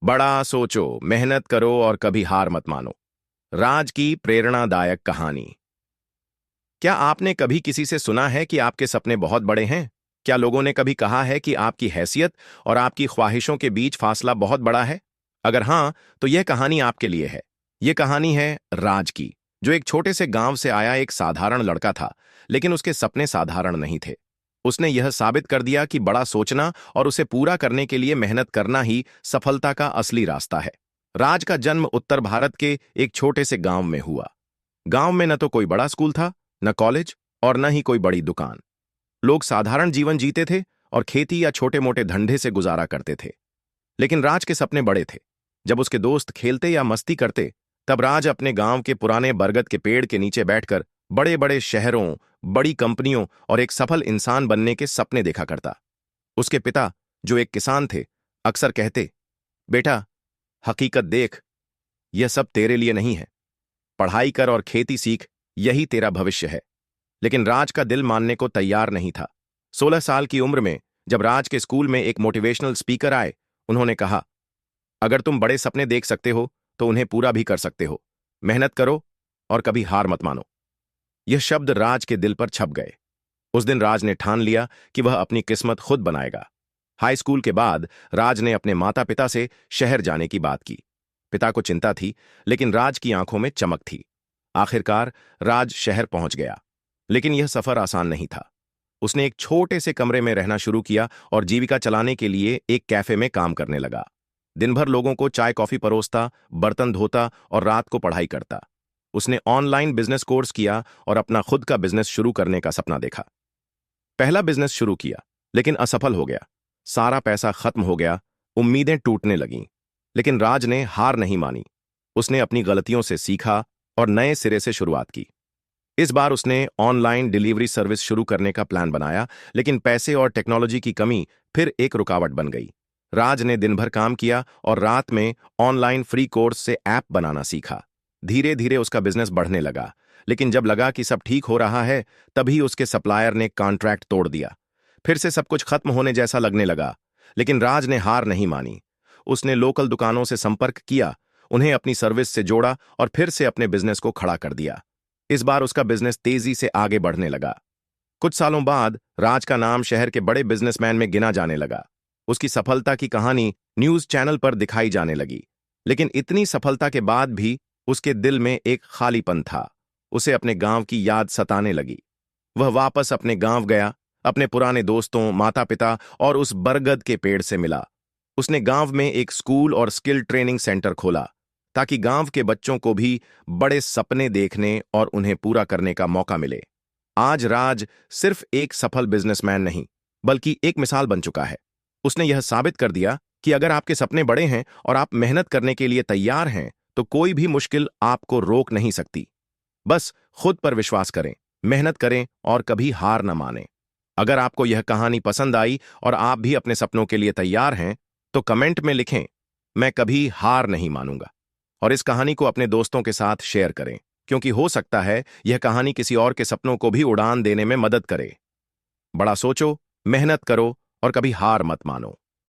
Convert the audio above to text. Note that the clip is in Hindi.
बड़ा सोचो, मेहनत करो और कभी हार मत मानो। राज की प्रेरणादायक कहानी। क्या आपने कभी किसी से सुना है कि आपके सपने बहुत बड़े हैं? क्या लोगों ने कभी कहा है कि आपकी हैसियत और आपकी ख्वाहिशों के बीच फासला बहुत बड़ा है? अगर हां, तो यह कहानी आपके लिए है। यह कहानी है राज की, जो एक छोटे से गांव से आया एक साधारण लड़का था, लेकिन उसके सपने साधारण नहीं थे। उसने यह साबित कर दिया कि बड़ा सोचना और उसे पूरा करने के लिए मेहनत करना ही सफलता का असली रास्ता है। राज का जन्म उत्तर भारत के एक छोटे से गांव में हुआ। गांव में न तो कोई बड़ा स्कूल था, न कॉलेज, और न ही कोई बड़ी दुकान। लोग साधारण जीवन जीते थे और खेती या छोटे मोटे धंधे से गुजारा करते थे। लेकिन राज के सपने बड़े थे। जब उसके दोस्त खेलते या मस्ती करते, तब राज अपने गांव के पुराने बरगद के पेड़ के नीचे बैठकर बड़े बड़े शहरों, बड़ी कंपनियों और एक सफल इंसान बनने के सपने देखा करता। उसके पिता, जो एक किसान थे, अक्सर कहते, बेटा, हकीकत देख, यह सब तेरे लिए नहीं है। पढ़ाई कर और खेती सीख, यही तेरा भविष्य है। लेकिन राज का दिल मानने को तैयार नहीं था। 16 साल की उम्र में जब राज के स्कूल में एक मोटिवेशनल स्पीकर आए, उन्होंने कहा, अगर तुम बड़े सपने देख सकते हो तो उन्हें पूरा भी कर सकते हो। मेहनत करो और कभी हार मत मानो। यह शब्द राज के दिल पर छप गए। उस दिन राज ने ठान लिया कि वह अपनी किस्मत खुद बनाएगा। हाई स्कूल के बाद राज ने अपने माता पिता से शहर जाने की बात की। पिता को चिंता थी, लेकिन राज की आंखों में चमक थी। आखिरकार राज शहर पहुंच गया। लेकिन यह सफर आसान नहीं था। उसने एक छोटे से कमरे में रहना शुरू किया और जीविका चलाने के लिए एक कैफे में काम करने लगा। दिन भर लोगों को चाय कॉफी परोसता, बर्तन धोता और रात को पढ़ाई करता। उसने ऑनलाइन बिजनेस कोर्स किया और अपना खुद का बिजनेस शुरू करने का सपना देखा। पहला बिजनेस शुरू किया, लेकिन असफल हो गया। सारा पैसा खत्म हो गया, उम्मीदें टूटने लगीं। लेकिन राज ने हार नहीं मानी। उसने अपनी गलतियों से सीखा और नए सिरे से शुरुआत की। इस बार उसने ऑनलाइन डिलीवरी सर्विस शुरू करने का प्लान बनाया, लेकिन पैसे और टेक्नोलॉजी की कमी फिर एक रुकावट बन गई। राज ने दिन भर काम किया और रात में ऑनलाइन फ्री कोर्स से ऐप बनाना सीखा। धीरे धीरे उसका बिजनेस बढ़ने लगा, लेकिन जब लगा कि सब ठीक हो रहा है, तभी उसके सप्लायर ने कॉन्ट्रैक्ट तोड़ दिया। फिर से सब कुछ खत्म होने जैसा लगने लगा, लेकिन राज ने हार नहीं मानी। उसने लोकल दुकानों से संपर्क किया, उन्हें अपनी सर्विस से जोड़ा और फिर से अपने बिजनेस को खड़ा कर दिया। इस बार उसका बिजनेस तेजी से आगे बढ़ने लगा। कुछ सालों बाद राज का नाम शहर के बड़े बिजनेसमैन में गिना जाने लगा। उसकी सफलता की कहानी न्यूज चैनल पर दिखाई जाने लगी। लेकिन इतनी सफलता के बाद भी उसके दिल में एक खालीपन था। उसे अपने गांव की याद सताने लगी। वह वापस अपने गांव गया, अपने पुराने दोस्तों, माता पिता और उस बरगद के पेड़ से मिला। उसने गांव में एक स्कूल और स्किल ट्रेनिंग सेंटर खोला, ताकि गांव के बच्चों को भी बड़े सपने देखने और उन्हें पूरा करने का मौका मिले। आज राज सिर्फ एक सफल बिजनेसमैन नहीं, बल्कि एक मिसाल बन चुका है। उसने यह साबित कर दिया कि अगर आपके सपने बड़े हैं और आप मेहनत करने के लिए तैयार हैं, तो कोई भी मुश्किल आपको रोक नहीं सकती। बस खुद पर विश्वास करें, मेहनत करें और कभी हार न मानें। अगर आपको यह कहानी पसंद आई और आप भी अपने सपनों के लिए तैयार हैं, तो कमेंट में लिखें, मैं कभी हार नहीं मानूंगा। और इस कहानी को अपने दोस्तों के साथ शेयर करें, क्योंकि हो सकता है यह कहानी किसी और के सपनों को भी उड़ान देने में मदद करे। बड़ा सोचो, मेहनत करो और कभी हार मत मानो।